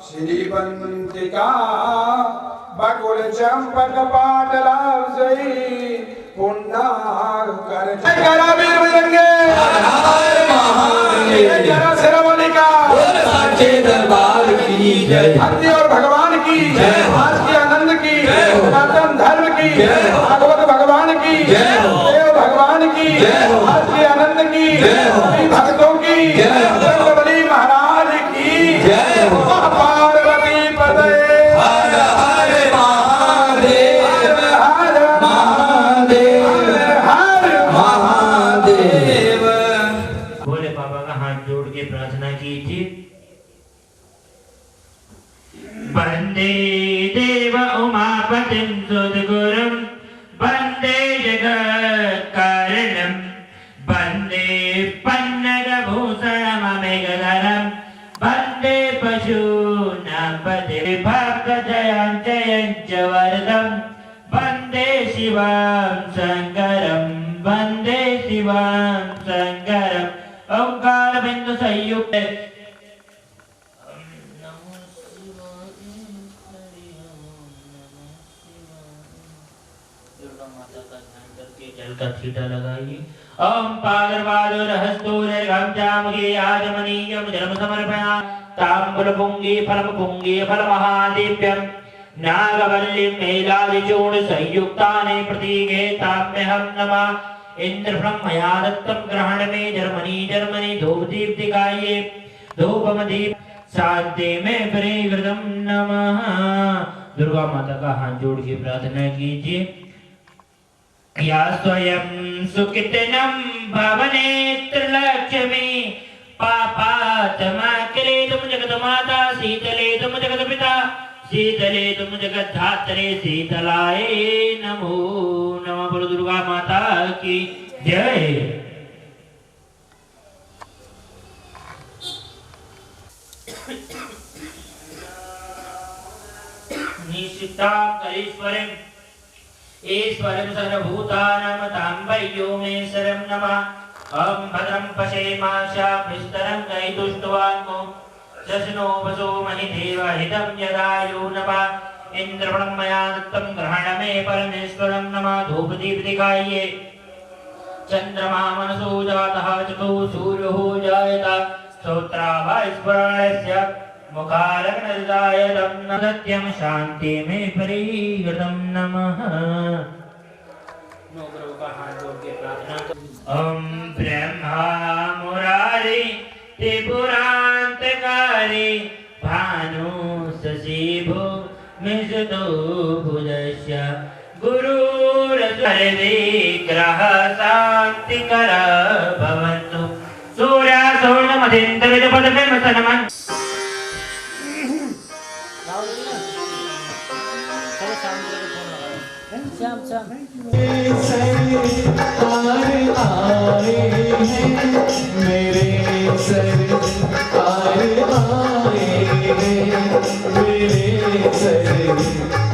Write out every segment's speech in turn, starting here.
श्रीवंतिका बकुल चंपक पाटलावसई पुण्डार कर जयकारा वीर बजरंगे जरा शेरावालिका साचे दरबार की जय। धरती और भगवान की जय, आज के आनंद की जय, सनातन धर्म की जय, भागवत भगवान की जय, देव भगवान की जय, आज के आनंद की जय, भक्तों की जय, बली महाराज की जय। पार्वती पते हर हर महादेव हर महादेव हर महादेव। भोले बाबा का हाथ जोड़ के प्रार्थना कीजिए। वंदे देव उमापतिं सद्गुरुं वंदे जगत्कारणं वंदे पन्नगभूषणममेघधरं वंदे पशूनां पते भक्तजयं च वरदं वंदे शिवं शंकरं वंदे शिवं शंकरं। ओंकार बिंदु संयुक्त जल का छींटा लगाइए। ओम पादर्वादुर हस्तोरर्घं चामगे आजमनीयं जलम समर्पयामि। ताम्बूल पुंगी फलम पुंगी फल महादेव्यं नागवल्लीं मेलादिचूर्ण संयुक्तानि प्रतीके ताम्यहं नमः। इंद्र ब्रह्मया दत्तं ग्रहण में जर्मनी जर्मनी धूप दीप दिखाइए। धूपम दीप शांति में परिवृतम नमः। दुर्गा माता का हाथ जोड़ के प्रार्थना कीजिए। या स्वयं सुकृतनं भवनेत्र लक्ष्मी पापात्मकरे तुम जगत माता शीतले तुम जगत पिता शीतले तुम जगत धात्रे शीतलाय नमो नमः। बोलो दुर्गा माता की जय। निशिता करीश्वरं ईश्वरं सर्वभूतानां ताम्बयो मे शरणं नमः। ओम भद्रं पश्येमाशाभिस्तरं गैतुष्टवान्मो शशनो वसो महिदेव हितं यदायो नमः। इंद्र ब्रह्मया दत्तं ग्रहण में परमेश्वरं नमः। धूप दीप दिखाइए। चंद्रमा मनसो जातः चतु सूर्यो जायत श्रोत्रावास्फुरणस्य मुखारग्नजायतं न सत्यं शांति में परिहृतं नमः। नौकरों का हाथ जोड़ के प्रार्थना करें। ओम ब्रह्मा मुरारी त्रिपुरांतकारी भानु शशिभो मिषतो भुजस्य गुरुर्विग्रह शांतिकर भवन्तु। सूर्य मदेन्द्र विदपद प्रेम सनमन मेरे सरकार आए हैं मेरे सरकार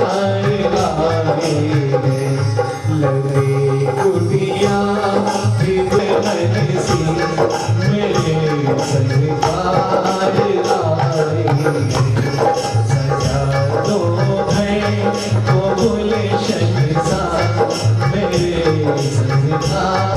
आए हैं लगे कुटिया सी मेरे सरकार आए हैं सजा दो है वो बोले शहसा मेरे सरकार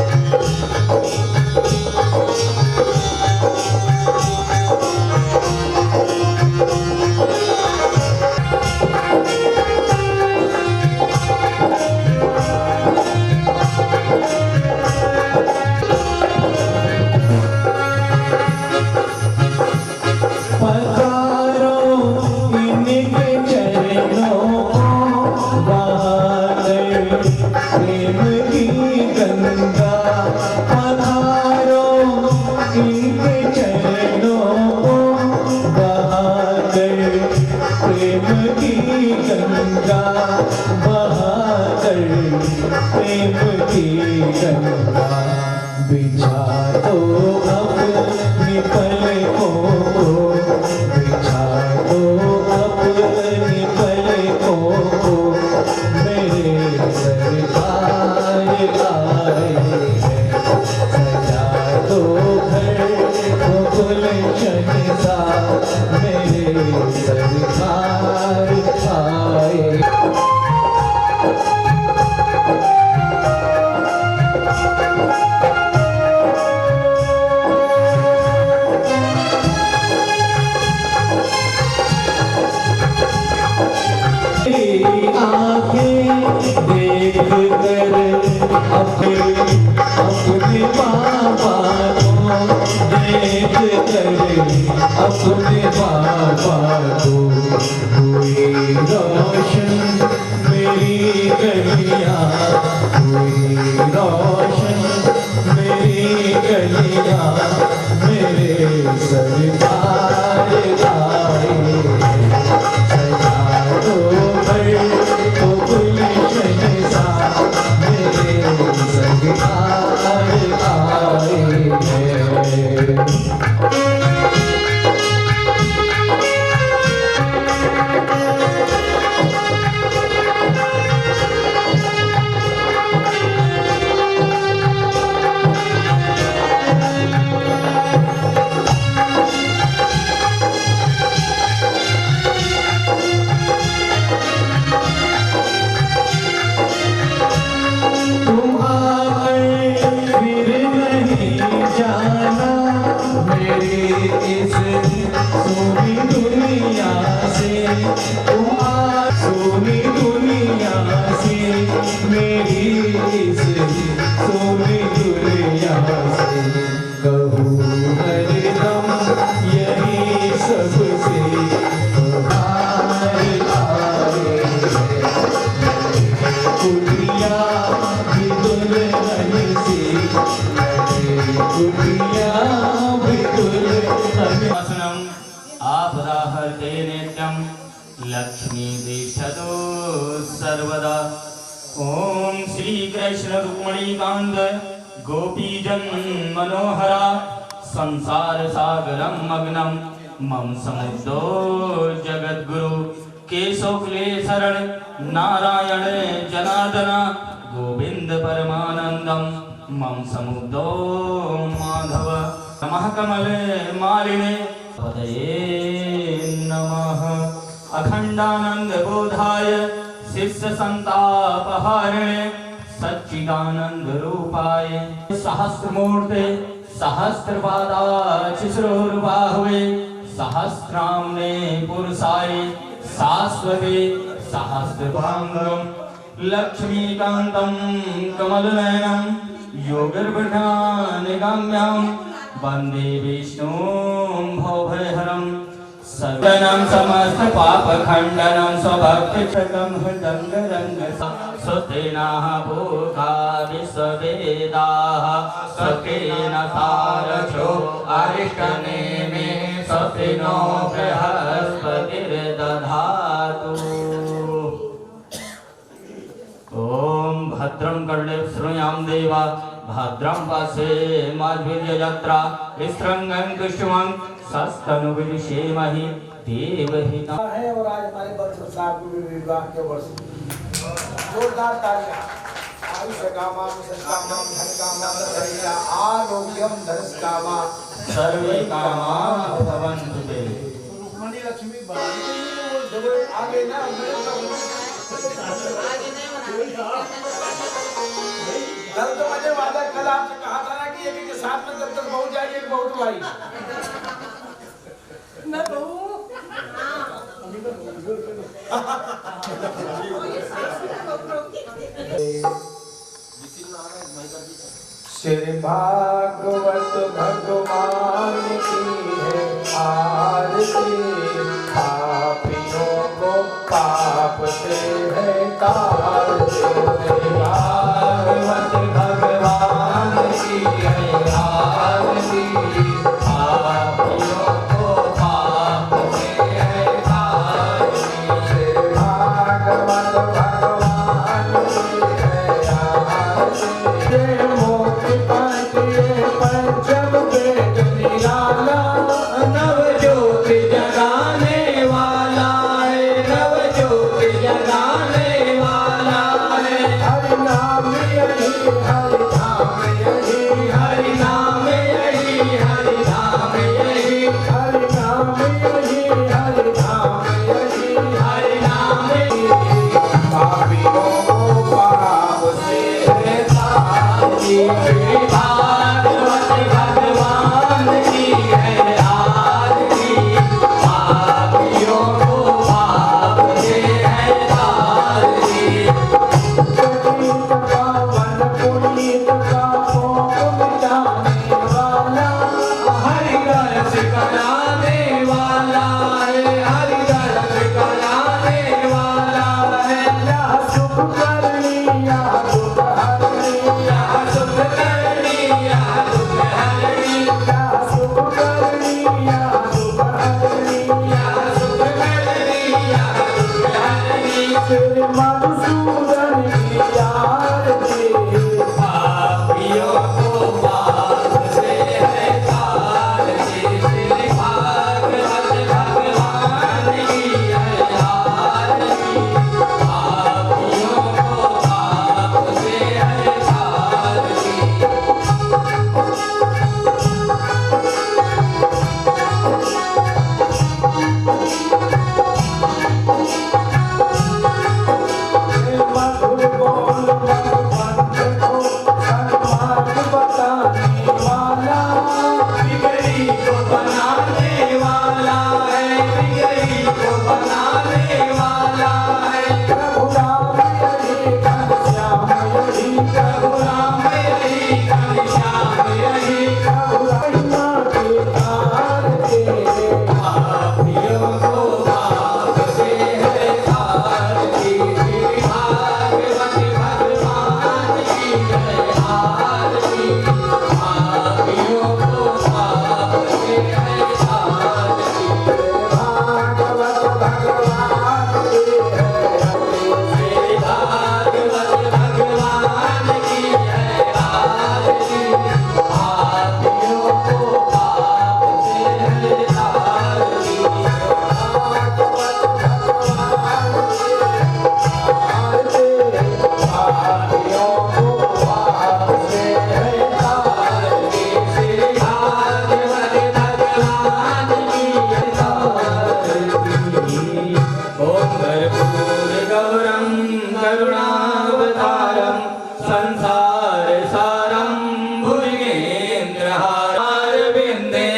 अपने पापा को देख कर अपने पापा को हुई रोशन मेरी गलियां हुई रोशन मेरी गलियां मेरे सरकार आए सजा दो भर तो गुलशन सा मेरे सरकार आए हैं आपदाहर्ते नित्यं लक्ष्मी दिशतो सर्वदा ओम श्री कृष्ण रुक्मणी कांत गोपीजन मनोहरा संसार सागरं मग्नं मम समुद्रो जगद्गुरु केशोक्ले शरण नारायण जनार्दन गोविंद परमानंदं मम समुद्रो माधव नमः कमले मालिने पतये नमः अखंडानंद बोधाय शिष्य संतापहारिणे सच्चिदानंद रूपाय सहस्रमूर्ते सहस्रपादाचिश्रोर्बाहुवे सहस्राम्ने पुरुषाय शाश्वते सहस्रपांगं लक्ष्मीकान्तं कमलनयनं योगिर्वृषानिगम्यं वन्दे विष्णुं भवभयहरं सदनं समस्त पापखण्डनं स्वभक्तिशतं हृदङ्गरङ्ग स्वस्तेनाः भूता विश्ववेदाः स्वस्तेन तारसो अरिष्टने कर्णे श्रूयाम देवा भद्रं पश्ये माध्वीर्यजत्रा विश्रृंगं कुसुमं सस्तनुविषेमहि देवहिता है। और आज हमारे वर्ष साहब के विवाह के वर्ष जोरदार तालियां। आयुष्य कामां संकामां धन कामां धैर्य आरोग्यम धनस्कामा सर्वे कामा भवन्तु ते। रुक्मणी लक्ष्मी बनाई जब आगे ना कल तो मैंने वादा कल आपसे कहा था ना कि एक के साथ में जब तक पहुंच जाएगी एक बहुत भाई मैं श्री भागवत भगवान की है आरती पापियों को पाप से है तारती। भागवत भगवान की है आरती पापियों को पाप से है तारती। भागवत भगवान की है आरती मोक्ष पाते पंचम वेद निराला नव ज्योति जगाने वाला है, नव ज्योति जगाने वाला है। हरि नाम यही हरि नाम यही हरि नाम यही, हरि नाम यही, हरि नाम यही हरि नाम यही हरि नाम यही। पापियों को पाप से है तारती। भागवत भगवान की है आरती पापियों को पाप से है तारती। पुनीत पावन पुनीत पापों को मिटाने वाला हरि रस कराने वाला है, हरि रस कराने वाला है। या सुख करनी या दुख हरनी या सुख करनी या दुख हरनी, या सुख करनी या दुख हरनी या सुख करनी या दुख हरनी। श्री मधुसूदन की आरती पापियों को पाप से है तारती। श्री भागवत भगवान की है आरती पापियों को पाप से है तारती। मधुर बोल भगवंत को सन्मार्ग बताने वाला बिगड़ी को बनाने वाला है, बिगड़ी को बनाने वाला है। प्रभु राम यही घनश्याम यही प्रभु राम यही, घनश्याम यही। प्रभु महिमा के आरती पापियों को पाप से है तारती। श्री भागवत भगवान की है आरती पापियों को पाप से है तारती। भागवत भगवान की है श्री भागवत भगवान की है आरती पापियों को पाप से है तारती। पापियों को पाप से है तारती। श्री भागवत भगवान की है तारती। ओम कर्पूर गौरम करुणावतारम संसार सारम भुजगेन्द्रहारविंदे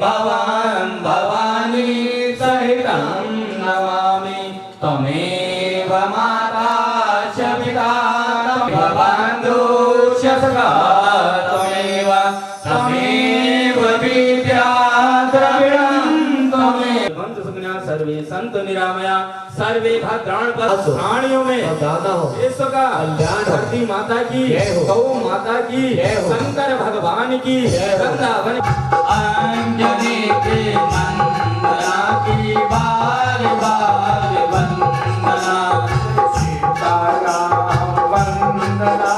भवान भवानी सहितं नमामि। त्वमेव माता च पिता बन्धु च सखा त्वमेव, त्वमेव विद्या द्रविणं त्वमेव। बंधु सुखिनः सर्वे सन्तु निरामया सर्वे भद्राणि पश्यन्तु। प्राणियों में दाता हो विश्व का कल्याण हो। धरती माता की जय हो। गौ माता की जय हो। शंकर भगवान की जय हो। वृंदावन अंजनी के मंदना की बार बार वंदना। सीताराम वंदना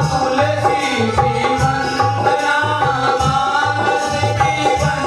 तुलसी की वंदना मानस की वंदना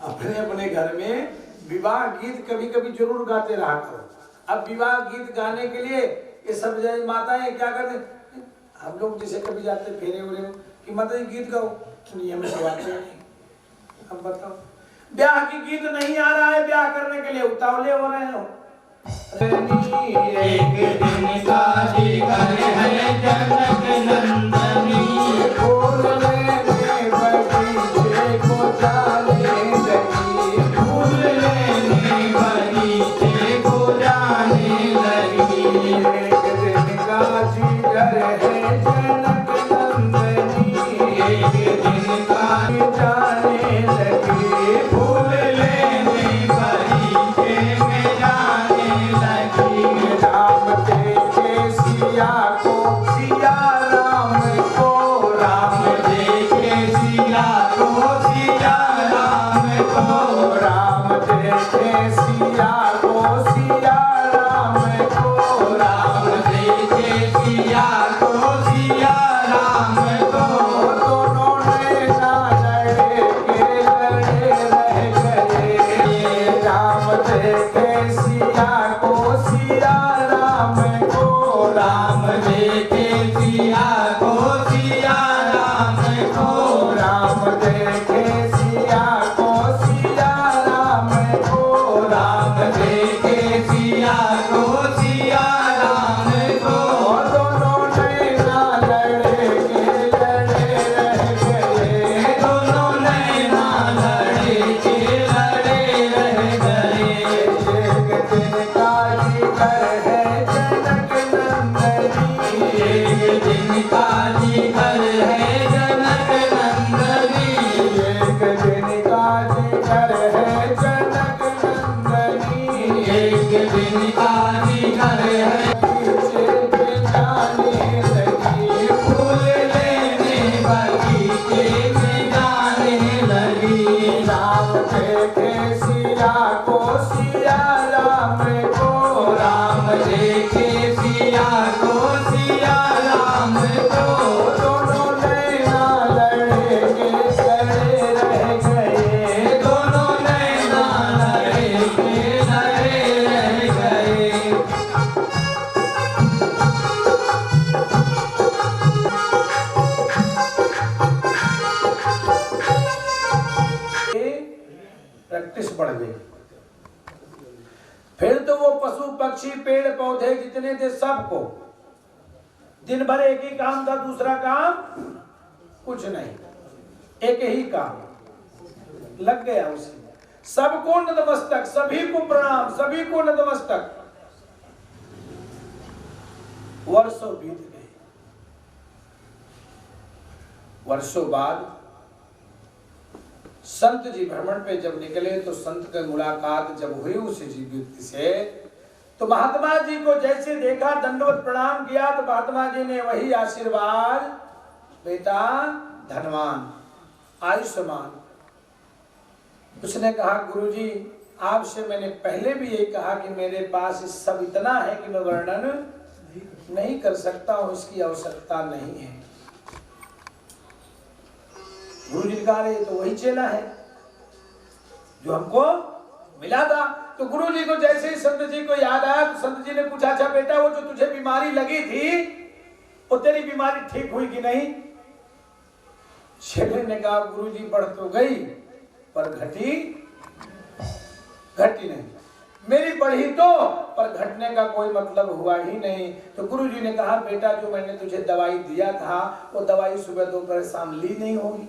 अपने अपने घर में विवाह गीत कभी कभी जरूर गाते रहा करो। अब विवाह गीत गाने के लिए ये सब माताएं क्या करते, हम लोग जैसे कभी जाते फेरे उरे कि माता जी गीत गाओ, नियम से गाते नहीं। अब बताओ, ब्याह की गीत नहीं आ रहा है, ब्याह करने के लिए उतावले हो रहे हो। एक दिन काजी करे है जनक नंदनी, फूल लेने बगीचे को जाने लगी, फूल लेने बगीचे को जाने लगी। एक दिन काजी करे है जनक नंदनी, एक दिन काजी जाने लगी, फूल लेने बगीचे में जाने लगी। राम देखे सिया को, सिया राम को, राम देखे सिया को, सिया राम को, राम देखे सिया को, सिया राम को, राम देखे सिया को, सिया राम को। दोनों नैना लड़े के लड़े रह गए। राम देखे सिया को, सिया राम को, राम देखे सिया को, सिया राम को, राम देखे सिया को, सिया राम को, राम देखे सिया को, सिया राम को। दोनों नैना लड़े के लड़े रह गए। दोनों नैना लड़े के लड़े रह गए। एक दिन काजी कर है जनक नंदनी, एक दिन काजी कर है जनक नंदनी, एक दिन काजी कर है जनक नंदनी। एक दिन काजी कर है पीछे पे जाने लगी, फूल लेने बगीचे में जाने लगी। राम देखे सिया को, सिया राम को, राम देखे सिया को, सिया राम को। दोनों नैना लड़े के लड़े रह गए। दोनों नैना लड़े के लड़े रह गए। प्रैक्टिस बढ़ गई। फिर तो वो पशु पक्षी पेड़ पौधे जितने थे सबको दिन भर एक ही काम था, दूसरा काम कुछ नहीं, एक ही काम लग गया उसी में। सबको नतमस्तक, सभी को प्रणाम, सभी को नतमस्तक। वर्षों बीत गए। वर्षों बाद संत जी भ्रमण पे जब निकले तो संत की मुलाकात जब हुई उस जीव व्यक्ति से, तो महात्मा जी को जैसे देखा, दंडवत प्रणाम किया, तो महात्मा जी ने वही आशीर्वाद, बेटा धनवान आयुष्मान। उसने कहा गुरुजी आपसे मैंने पहले भी यही कहा कि मेरे पास सब इतना है कि मैं वर्णन नहीं कर सकता हूं, इसकी आवश्यकता नहीं है। गुरु जी ने कहा ये तो वही चेला है जो हमको मिला था। तो गुरु जी को जैसे ही संत जी को याद आया तो संत जी ने पूछा, अच्छा बेटा वो जो तुझे बीमारी लगी थी वो तेरी बीमारी ठीक हुई कि नहीं? चेले ने कहा गुरु जी बढ़ तो गई पर घटी नहीं, मेरी बढ़ी तो पर घटने का कोई मतलब हुआ ही नहीं। तो गुरु जी ने कहा बेटा जो मैंने तुझे दवाई दिया था वो दवाई सुबह दोपहर शाम ली नहीं होगी,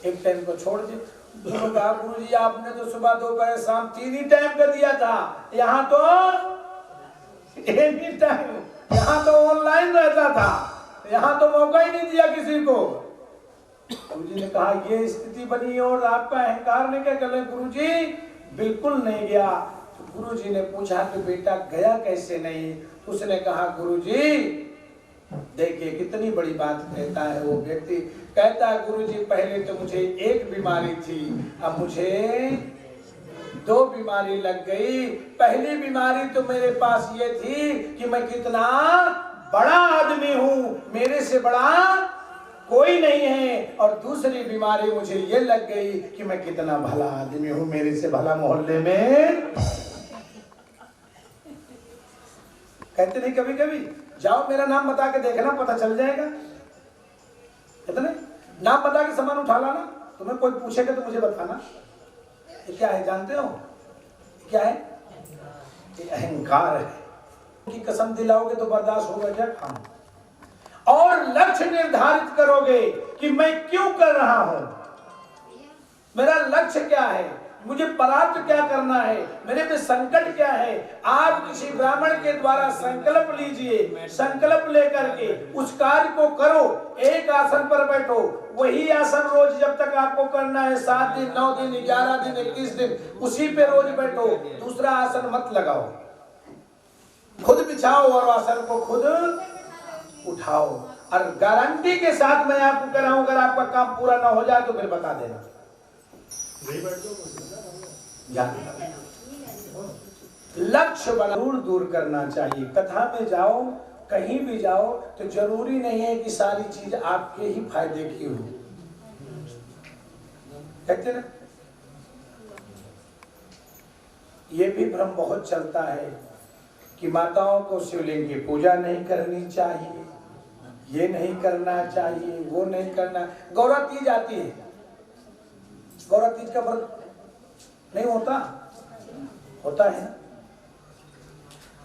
एक टाइम को छोड़ दे। उसने कहा गुरु जी आपने तो सुबह दोपहर शाम 3 ही टाइम का दिया था, यहाँ तो एनी टाइम, यहाँ तो ऑनलाइन रहता था, यहाँ तो मौका ही नहीं दिया किसी को। गुरु जी ने कहा ये स्थिति बनी और आपका अहंकार ने क्या कर, गुरु जी बिल्कुल नहीं गया। तो गुरु जी ने पूछा कि बेटा गया कैसे नहीं? तो उसने कहा गुरु जी देखिए कितनी बड़ी बात कहता है वो व्यक्ति। कहता है गुरु जी पहले तो मुझे एक बीमारी थी, अब मुझे 2 बीमारी लग गई। पहली बीमारी तो मेरे पास ये थी कि मैं कितना बड़ा आदमी हूँ, मेरे से बड़ा कोई नहीं है, और दूसरी बीमारी मुझे ये लग गई कि मैं कितना भला आदमी हूं, मेरे से भला मोहल्ले में कहते नहीं। कभी कभी जाओ मेरा नाम बता के देखना, पता चल जाएगा। कहते नहीं, नाम बता के सामान उठा लाना, तुम्हें कोई पूछेगा तो मुझे बताना। ये क्या है जानते हो? क्या है? ये अहंकार है। की कसम दिलाओगे तो बर्दाश्त होगा क्या? काम और लक्ष्य निर्धारित करोगे कि मैं क्यों कर रहा हूं, मेरा लक्ष्य क्या है, मुझे प्राप्त क्या करना है, मेरे पे संकट क्या है। आप किसी ब्राह्मण के द्वारा संकल्प लीजिए, संकल्प लेकर के उस कार्य को करो। एक आसन पर बैठो, वही आसन रोज जब तक आपको करना है, 7 दिन 9 दिन 11 दिन 21 दिन उसी पे रोज बैठो। दूसरा आसन मत लगाओ, खुद बिछाओ और आसन को खुद उठाओ। और गारंटी के साथ मैं आपको कह रहा हूं, अगर आपका काम पूरा ना हो जाए तो फिर बता देना। लक्ष्य बना दूर दूर करना चाहिए। कथा में जाओ, कहीं भी जाओ तो जरूरी नहीं है कि सारी चीज आपके ही फायदे की हो। कहते ना, ये भी भ्रम बहुत चलता है कि माताओं को शिवलिंग की पूजा नहीं करनी चाहिए, ये नहीं करना चाहिए, वो नहीं करना। गौरा तीज आती है, गौरा तीज का व्रत नहीं होता? होता है।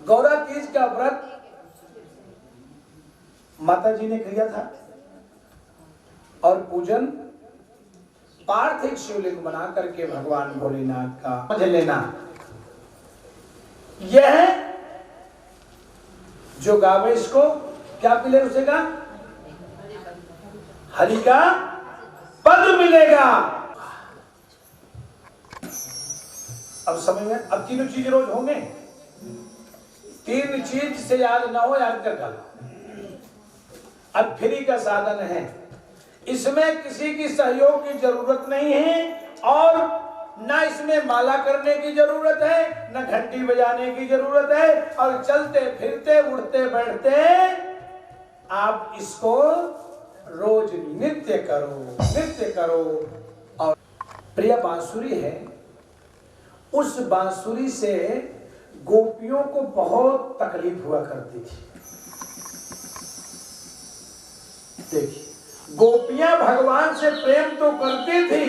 गौरा तीज का व्रत माता जी ने किया था और पूजन पार्थिव शिवलिंग बना करके भगवान भोलेनाथ का समझ लेना। यह जो गावे इसको क्या मिले, उसे का हरि का पद मिलेगा। अब समय में अब तीनों चीज रोज होंगे। 3 चीज से याद ना हो, याद कर डालो। अब फ्री का साधन है, इसमें किसी की सहयोग की जरूरत नहीं है और ना इसमें माला करने की जरूरत है, ना घंटी बजाने की जरूरत है। और चलते फिरते उठते बैठते आप इसको रोज नित्य करो, नित्य करो। और प्रिय बांसुरी है, उस बांसुरी से गोपियों को बहुत तकलीफ हुआ करती थी। देखिए, गोपियां भगवान से प्रेम तो करती थी,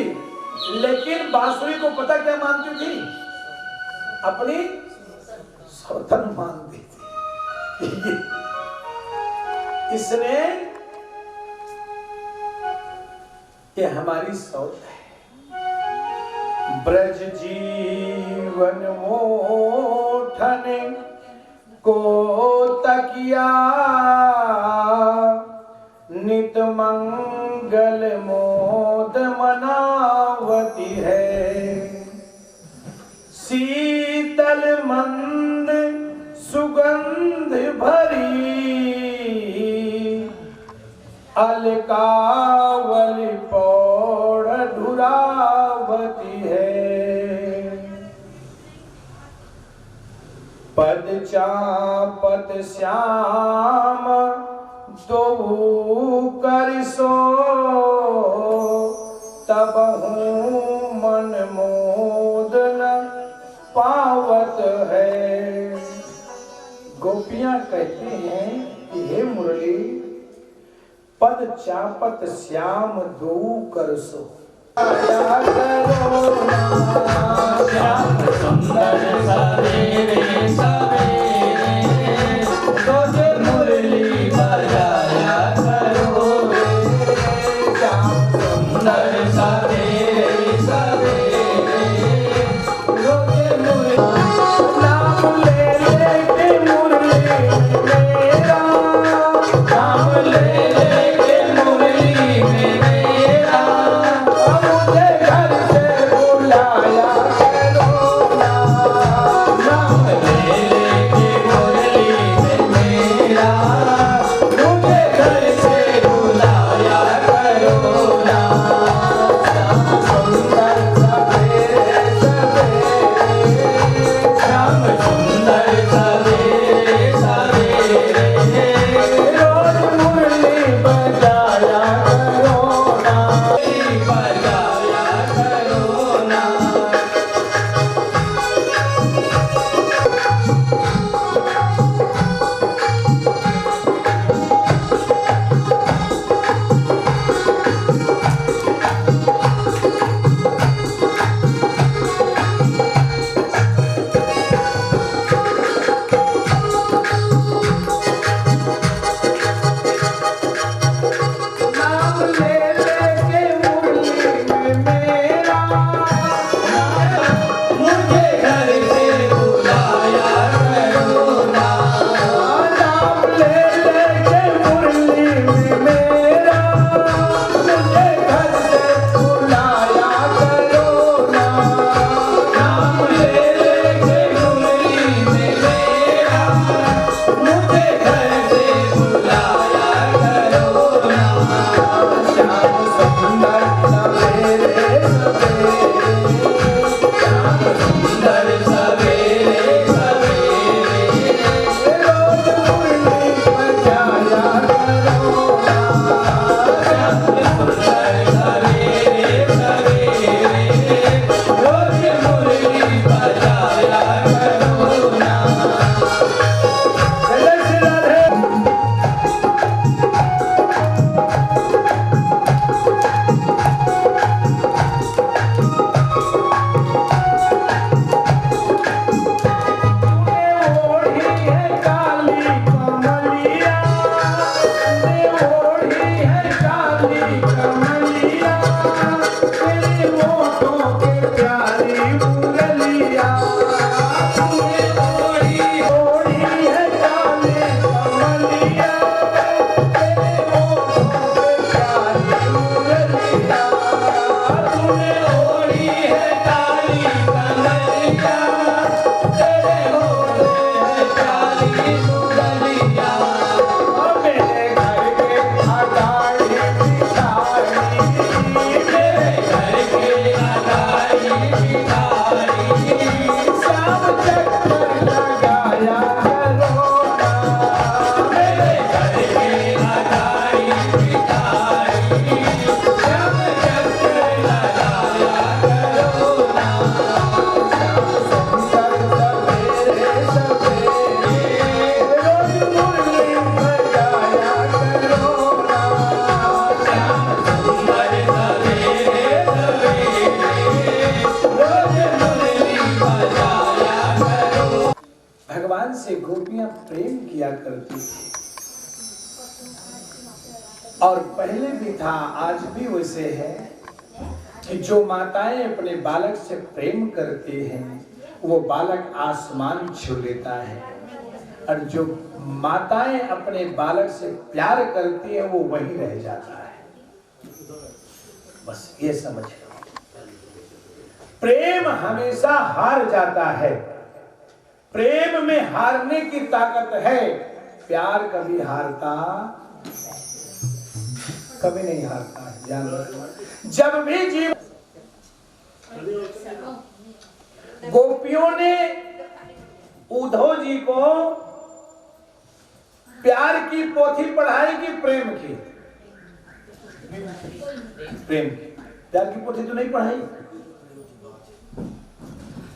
लेकिन बांसुरी को पता क्या मानती थी? अपनी सौतन मानती थी। इसने ये हमारी सौत है। ब्रज जीवन मोठन को तकिया, नित मंगल मोद मनावती है। शीतल मंद सुगंध भरी, अलकावली पौड़ ढुरावती है। पद चापत श्याम दो कर सो, तब मन मोद न पावत है। गोपियां कहती हैं कि हे मुरली, पद चापत श्याम दो कर सो, श्याम सुंदर सवेरे सवेरे, रोज मुरली बजाया करो। श्याम सुंदर सवेरे सवेरे, रोज मुरली नाम ले लेके मुरली मेरा, नाम ले लेके मुरली मेरा। मुझे घर से प्रेम किया करती थी। और पहले भी था, आज भी वैसे है कि जो माताएं अपने बालक से प्रेम करती हैं वो बालक आसमान छू लेता है, और जो माताएं अपने बालक से प्यार करती हैं वो वहीं रह जाता है। बस ये समझ लो, प्रेम हमेशा हार जाता है, प्रेम में हारने की ताकत है, प्यार कभी हारता कभी नहीं हारता है, ध्यान रखना। जब भी जीव गोपियों ने उद्धव जी को प्यार की पोथी पढ़ाई कि प्रेम की? प्रेम की। प्यार की पोथी तो नहीं पढ़ाई,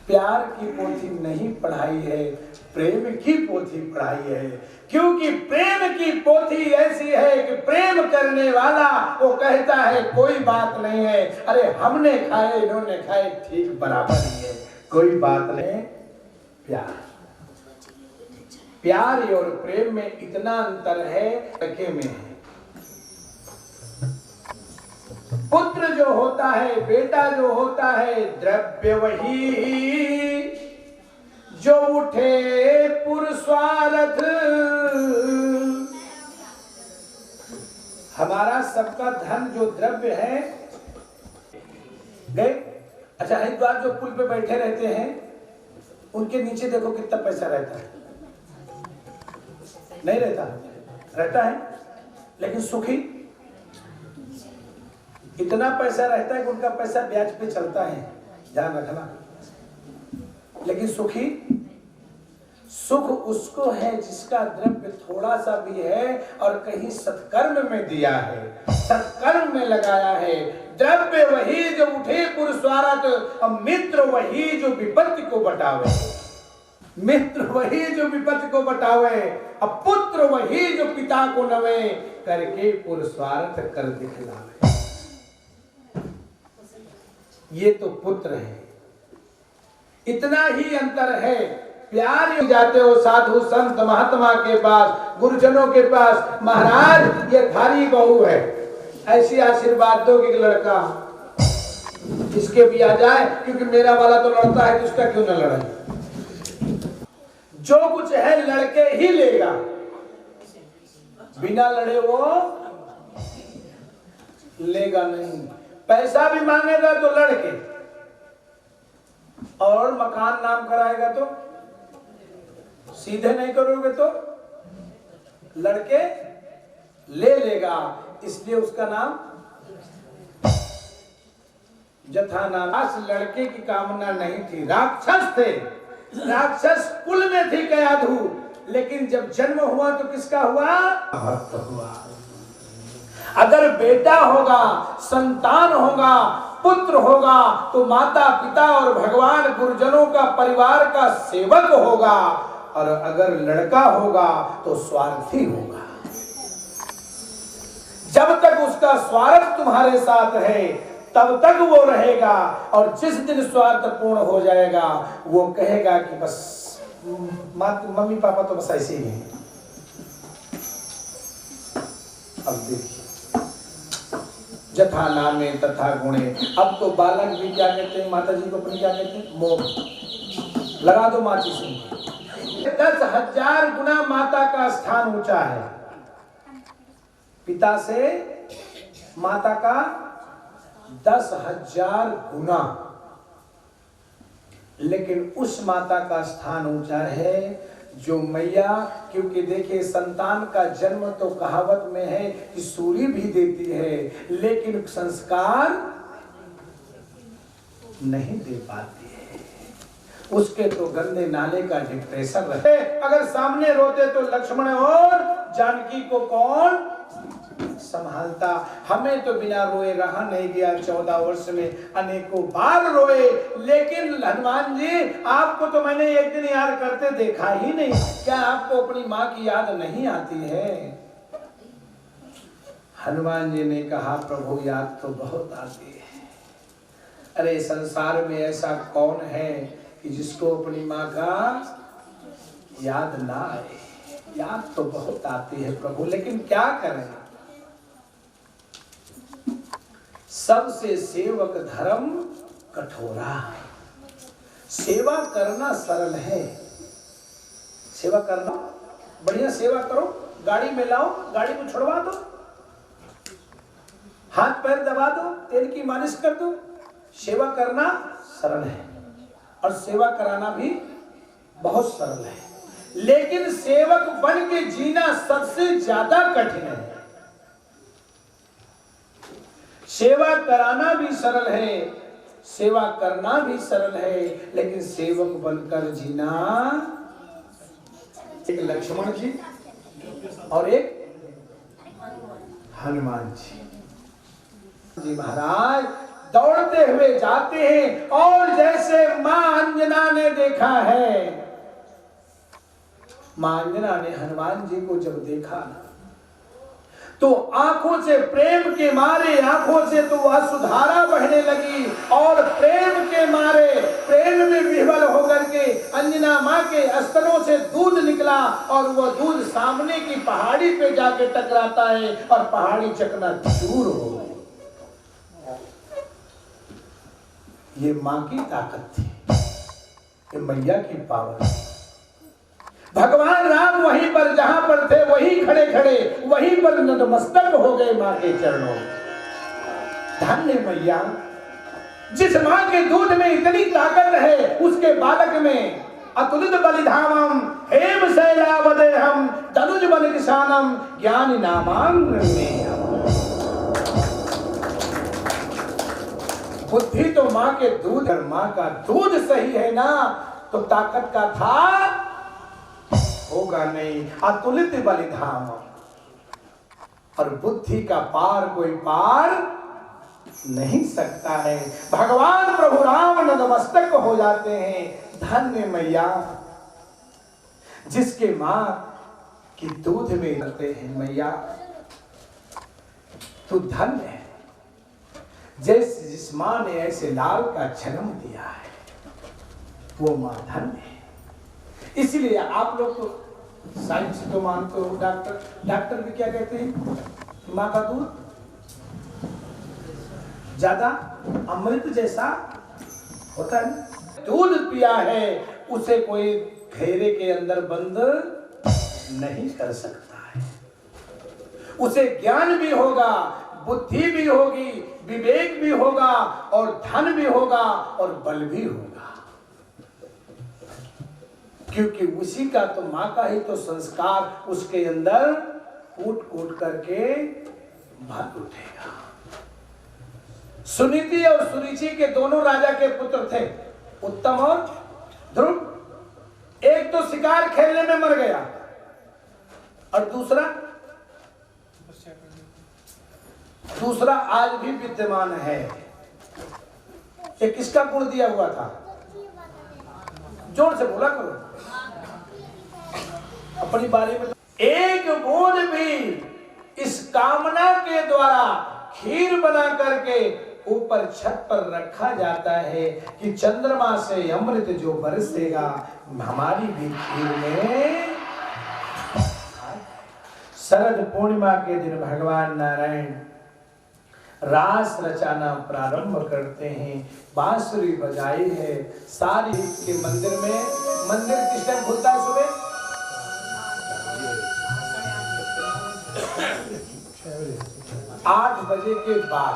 प्यार की पोथी नहीं पढ़ाई है, प्रेम की पोथी पढ़ाई है। क्योंकि प्रेम की पोथी ऐसी है कि प्रेम करने वाला वो कहता है कोई बात नहीं है, अरे हमने खाए इन्होंने खाए ठीक बराबर ही है, कोई बात नहीं। प्यार, प्यार और प्रेम में इतना अंतर है, रखे में है। पुत्र जो होता है, बेटा जो होता है, द्रव्य वही जो उठे पुरुषार्थ। हमारा सबका धन जो द्रव्य है गए। अच्छा, हरिद्वार जो पुल पे बैठे रहते हैं उनके नीचे देखो कितना पैसा रहता है, नहीं रहता? रहता है, लेकिन सुखी इतना पैसा रहता है कि उनका पैसा ब्याज पे चलता है, ध्यान रखना। लेकिन सुखी, सुख उसको है जिसका द्रव्य थोड़ा सा भी है और कहीं सत्कर्म में दिया है, सत्कर्म में लगाया है। द्रव्य वही जो उठे पुरुषार्थ, और मित्र वही जो विपत्ति को बटावे। मित्र वही जो विपत्ति को बटावे, और पुत्र वही जो पिता को नवे करके पुरुषार्थ कर दिखलावे। ये तो पुत्र है, इतना ही अंतर है। प्यार जाते हो साधु संत महात्मा के पास, गुरुजनों के पास, महाराज ये थारी बहू है, ऐसी आशीर्वाद दो कि लड़का इसके भी आ जाए, क्योंकि मेरा वाला तो लड़ता है तो उसका क्यों न लड़े। जो कुछ है लड़के ही लेगा, बिना लड़े वो लेगा नहीं। पैसा भी मांगेगा तो लड़के, और मकान नाम कराएगा तो सीधे नहीं करोगे तो लड़के ले लेगा, इसलिए उसका नाम जथा नाम। लड़के की कामना नहीं थी, राक्षस थे, राक्षस कुल में थी कयाधु, लेकिन जब जन्म हुआ तो किसका हुआ? हुआ। अगर बेटा होगा, संतान होगा, पुत्र होगा तो माता पिता और भगवान गुरुजनों का परिवार का सेवक होगा, और अगर लड़का होगा तो स्वार्थी होगा। जब तक उसका स्वार्थ तुम्हारे साथ है तब तक वो रहेगा, और जिस दिन स्वार्थ पूर्ण हो जाएगा वो कहेगा कि बस मम्मी पापा तो बस ऐसे ही हैं। अब देखिए, जथा नामे तथा गुणे। अब तो बालक भी क्या कहते हैं, माता जी को अपनी क्या कहते हैं? मोह। लगा दो माची से। 10,000 गुना माता का स्थान ऊंचा है, पिता से माता का 10,000 गुना। लेकिन उस माता का स्थान ऊंचा है जो मैया, क्योंकि देखिए संतान का जन्म तो कहावत में है कि सूरी भी देती है, लेकिन संस्कार नहीं दे पाती है। उसके तो गंदे नाले का डिप्रेशन रहे। अगर सामने रोते तो लक्ष्मण और जानकी को कौन संभालता? हमें तो बिना रोए रहा नहीं गया, 14 वर्ष में अनेकों बार रोए, लेकिन हनुमान जी आपको तो मैंने एक दिन याद करते देखा ही नहीं। क्या आपको अपनी माँ की याद नहीं आती है? हनुमान जी ने कहा प्रभु याद तो बहुत आती है। अरे संसार में ऐसा कौन है कि जिसको अपनी माँ का याद ना आए। याद तो बहुत आती है प्रभु, लेकिन क्या करें। सबसे सेवक धर्म कठोरा। सेवा करना सरल है। सेवा करना, बढ़िया सेवा करो, गाड़ी में लाओ, गाड़ी को छुड़वा दो, हाथ पैर दबा दो, तेल की मालिश कर दो। सेवा करना सरल है और सेवा कराना भी बहुत सरल है, लेकिन सेवक बन के जीना सबसे ज्यादा कठिन है। सेवा कराना भी सरल है, सेवा करना भी सरल है, लेकिन सेवक बनकर जीना। एक लक्ष्मण जी और एक हनुमान जी महाराज दौड़ते हुए जाते हैं और जैसे मां अंजना ने देखा है, मां अंजना ने हनुमान जी को जब देखा तो आंखों से प्रेम के मारे, आंखों से तो अश्रुधारा बहने लगी और प्रेम के मारे, प्रेम में विह्वल होकर के अंजना मां के स्तनों से दूध निकला और वो दूध सामने की पहाड़ी पे जाके टकराता है और पहाड़ी चकनाचूर हो गई। ये मां की ताकत थी, ये मैया की पावर। भगवान राम वहीं पर जहां पर थे वहीं खड़े खड़े वहीं पर नतमस्तक हो गए मां के चरणों में। धन्य मैया, जिस मां के दूध में इतनी ताकत है, उसके बालक में अतुलित बलिधामम हेम शैलावदेहम तनुज बल किसानम ज्ञानी नामांग्रमेयम। बुद्धि तो मां के दूध, और मां का दूध सही है ना तो ताकत का था होगा नहीं। अतुलित बलिधाम, और बुद्धि का पार कोई पार नहीं सकता है। भगवान प्रभु राम नतमस्तक हो जाते हैं। धन्य मैया, जिसके मां की दूध में रहते हैं, मैया तू धन्य है। जैसे जिस मां ने ऐसे लाल का जन्म दिया है वो मां धन्य है। इसीलिए आप लोग तो साइंस तो मानते हो, डॉक्टर भी क्या कहते हैं, मां का दूध ज्यादा अमृत जैसा होता है। दूध पिया है उसे कोई घेरे के अंदर बंद नहीं कर सकता है। उसे ज्ञान भी होगा, बुद्धि भी होगी, विवेक भी होगा और धन भी होगा और बल भी होगा, क्योंकि उसी का तो मां का ही तो संस्कार उसके अंदर कूट कूट करके भर उठेगा। सुनीति और सुरुचि के दोनों राजा के पुत्र थे, उत्तम और ध्रुव। एक तो शिकार खेलने में मर गया और दूसरा आज भी विद्यमान है। ये किसका गुण दिया हुआ था? जोर से बोला करो अपनी बारे में। एक बूंद भी इस कामना के द्वारा खीर बना करके ऊपर छत पर रखा जाता है कि चंद्रमा से अमृत जो बरसेगा हमारी भी खीर में। शरद पूर्णिमा के दिन भगवान नारायण रास रचाना प्रारंभ करते हैं। बांसुरी बजाई है सारी के मंदिर में। मंदिर किस टाइम खुलता है? सुबह 8 बजे के बाद।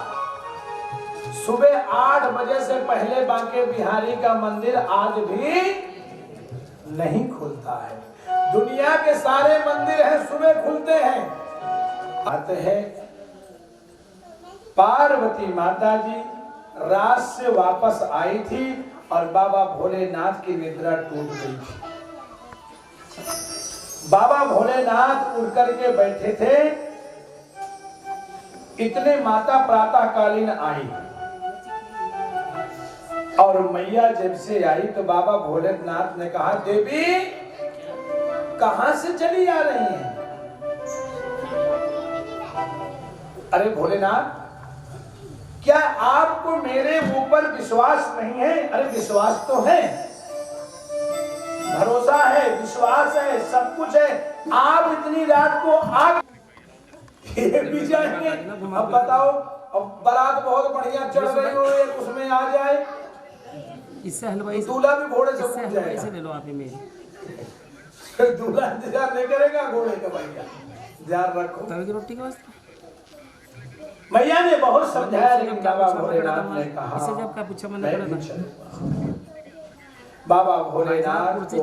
सुबह 8 बजे से पहले बांके बिहारी का मंदिर आज भी नहीं खुलता है। दुनिया के सारे मंदिर हैं सुबह खुलते हैं। आते हैं पार्वती माता जी रात से वापस आई थी और बाबा भोलेनाथ की निद्रा टूट गई थी। बाबा भोलेनाथ उठ करके बैठे थे, इतने माता प्रातःकालीन आई और मैया जब से आई तो बाबा भोलेनाथ ने कहा, देवी कहां से चली आ रही हैं? अरे भोलेनाथ, क्या आपको मेरे ऊपर विश्वास नहीं है? अरे विश्वास तो है, भरोसा है, विश्वास है, सब कुछ है। आप इतनी रात को आग ये भी जाएंगे। अब बताओ, अब बारात बहुत बढ़िया चढ़ रही हो, एक उसमें आ जाए, इससे हलवाई दूल्हा भी घोड़े से इससे कूद हलवाई जाएगा। से ले लो आप ही मेरी। दूल्हा इंतजार नहीं करेगा घोड़े का भैया, ध्यान रखो। तवे की रोटी के वास्ते मैया ने बहुत समझाया, लेकिन बाबा इससे भोलेनाथ ने कहा जब क्या पूछा मैंने मैं पड़ा भी था चलूंगा। बाबा भोलेनाथ को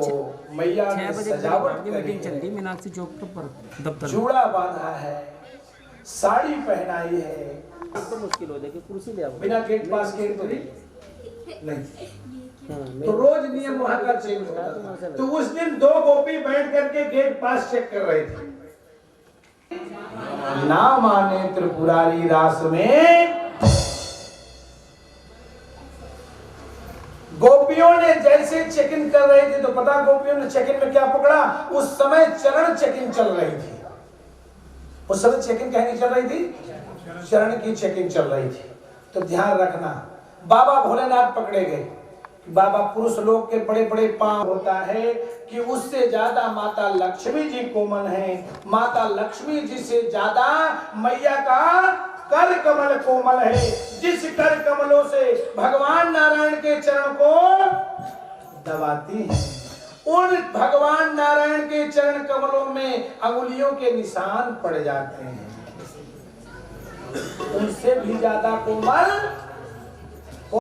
मैया 6 ने बजे सजावट की मीटिंग चल करी रही है, मीनाक्षी चौक पर दफ्तर में। चूड़ा बांधा है, साड़ी पहनाई है, तो मुश्किल हो जाएगी, कुर्सी ले आओ बिना गेट पास के एंट्री नहीं। तो हाँ, रोज नियम वहां का चेंज होता था। तो उस दिन 2 गोपी बैठ करके गेट पास चेक कर रहे थे। ना माने त्रिपुरारी रास में गोपियों ने जैसे चेक इन कर रहे थे, तो पता गोपियों ने चेक इन में क्या पकड़ा? उस समय चरण चेक इन चल रही थी। उस समय चेक इन कहीं नहीं चल रही थी, चरण की चेक इन चल रही थी। तो ध्यान रखना, बाबा भोलेनाथ पकड़े गए। बाबा पुरुष लोग के बड़े बड़े पांव होता है कि उससे ज्यादा माता लक्ष्मी जी कोमल हैं। माता लक्ष्मी जी से ज्यादा मैया का कर कमल कोमल है। जिस कर कमलों से भगवान नारायण के चरण को दबाती है, उन भगवान नारायण के चरण कमलों में अंगुलियों के निशान पड़ जाते हैं। उनसे भी ज्यादा कोमल